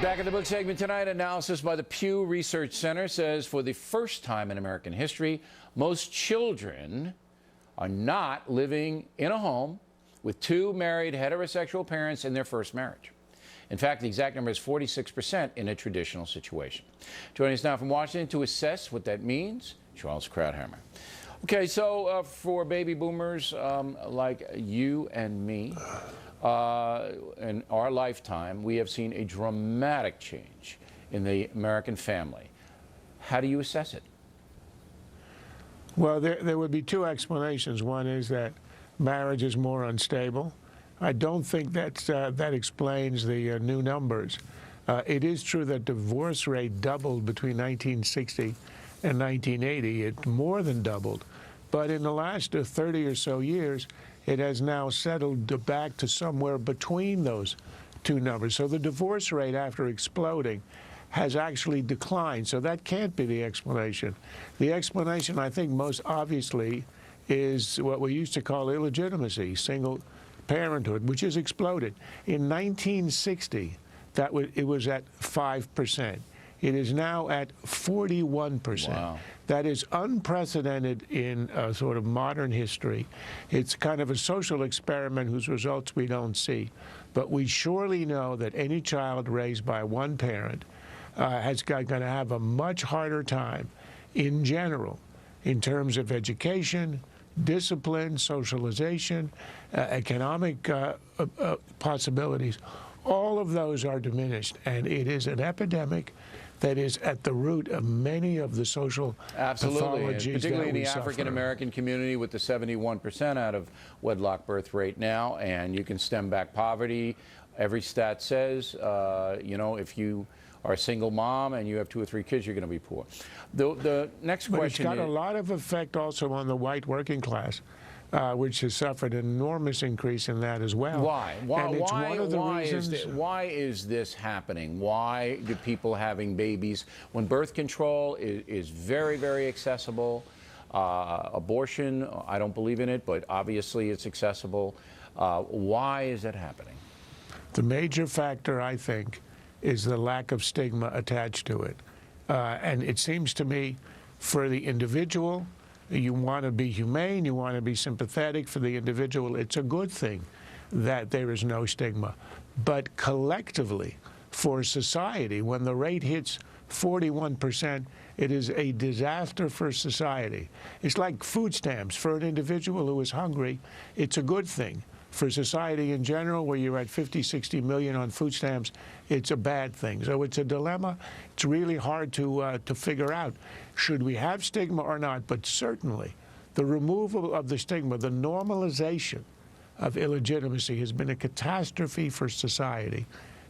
Back at the book segment tonight, analysis by the Pew Research Center says for the first time in American history, most children are not living in a home with two married heterosexual parents in their first marriage. In fact, the exact number is 46% in a traditional situation. Joining us now from Washington to assess what that means, Charles Krauthammer. Okay, so for baby boomers like you and me, in our lifetime, we have seen a dramatic change in the American family. How do you assess it? Well, there would be two explanations. One is that marriage is more unstable. I don't think that explains the new numbers. It is true that divorce rate doubled between 1960 and 1980. It more than doubled. But in the last 30 or so years, it has now settled back to somewhere between those two numbers. So the divorce rate, after exploding, has actually declined. So that can't be the explanation. The explanation, I think, most obviously is what we used to call illegitimacy, single parenthood, which has exploded. In 1960, it was at 5%. It is now at 41%. Wow. That is unprecedented in sort of modern history. It's kind of a social experiment whose results we don't see. But we surely know that any child raised by one parent is going to have a much harder time in general in terms of education, discipline, socialization, economic possibilities. All of those are diminished, and it is an epidemic that is at the root of many of the social pathologies, particularly in the African American community, with the 71% out of wedlock birth rate now, and you can stem back poverty. Every stat says, you know, if you are a single mom and you have 2 or 3 kids, you're going to be poor. The next question But it's got a lot of effect also on the white working class, which has suffered an enormous increase in that as well. Why? Why is this happening? Why do people having babies, when birth control is very, very accessible, abortion, I don't believe in it, but obviously it's accessible. Why is that happening? The major factor, I think, is the lack of stigma attached to it. And it seems to me, for the individual, you want to be humane, you want to be sympathetic for the individual. It's a good thing that there is no stigma. But collectively, for society, when the rate hits 41%, it is a disaster for society. It's like food stamps. For an individual who is hungry, it's a good thing. For society in general, where you're at 50, 60 million on food stamps, it's a bad thing. So it's a dilemma. It's really hard to figure out. Should we have stigma or not? But certainly, the removal of the stigma, the normalization of illegitimacy has been a catastrophe for society,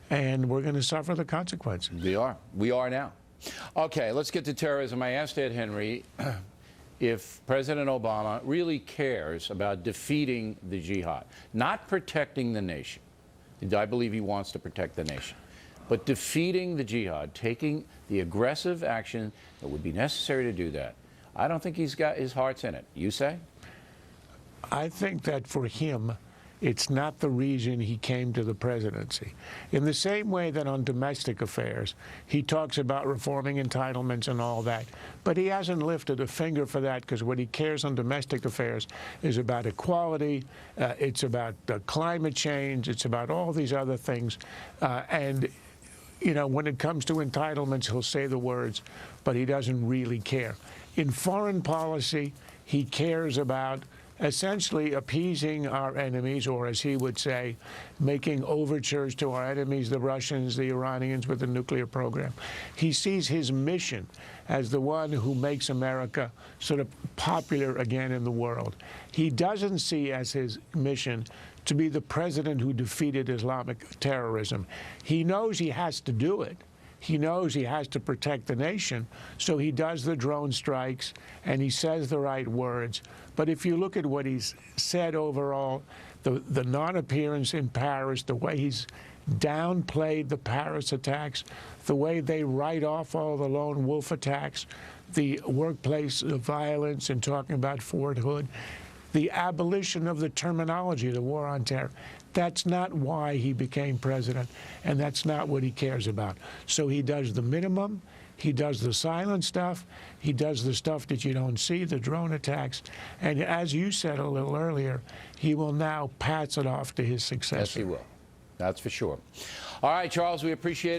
and we're going to suffer the consequences. We are. We are now. Okay, let's get to terrorism. I asked Ed Henry if President Obama really cares about defeating the jihad, not protecting the nation. I believe he wants to protect the nation. But defeating the jihad, taking the aggressive action that would be necessary to do that, I don't think he's got his heart's in it. You say? I think that for him, it's not the reason he came to the presidency. In the same way that on domestic affairs, he talks about reforming entitlements and all that, but he hasn't lifted a finger for that, because what he cares on domestic affairs is about equality, it's about climate change, it's about all these other things. And you know, when it comes to entitlements, he'll say the words, but he doesn't really care. In foreign policy, he cares about essentially appeasing our enemies, or as he would say, making overtures to our enemies, the Russians, the Iranians, with the nuclear program. He sees his mission as the one who makes America sort of popular again in the world. He doesn't see as his mission to be the president who defeated Islamic terrorism. He knows he has to do it. He knows he has to protect the nation, so he does the drone strikes and he says the right words. But if you look at what he's said overall, the non-appearance in Paris, the way he's downplayed the Paris attacks, the way they write off all the lone wolf attacks, the workplace violence and talking about Fort Hood, the abolition of the terminology, the war on terror, That's not why he became president, and that's not what he cares about. So he does the minimum. He does the silent stuff. He does the stuff that you don't see, the drone attacks. And as you said a little earlier, he will now pass it off to his successor. Yes, he will. That's for sure. All right, Charles, we appreciate it.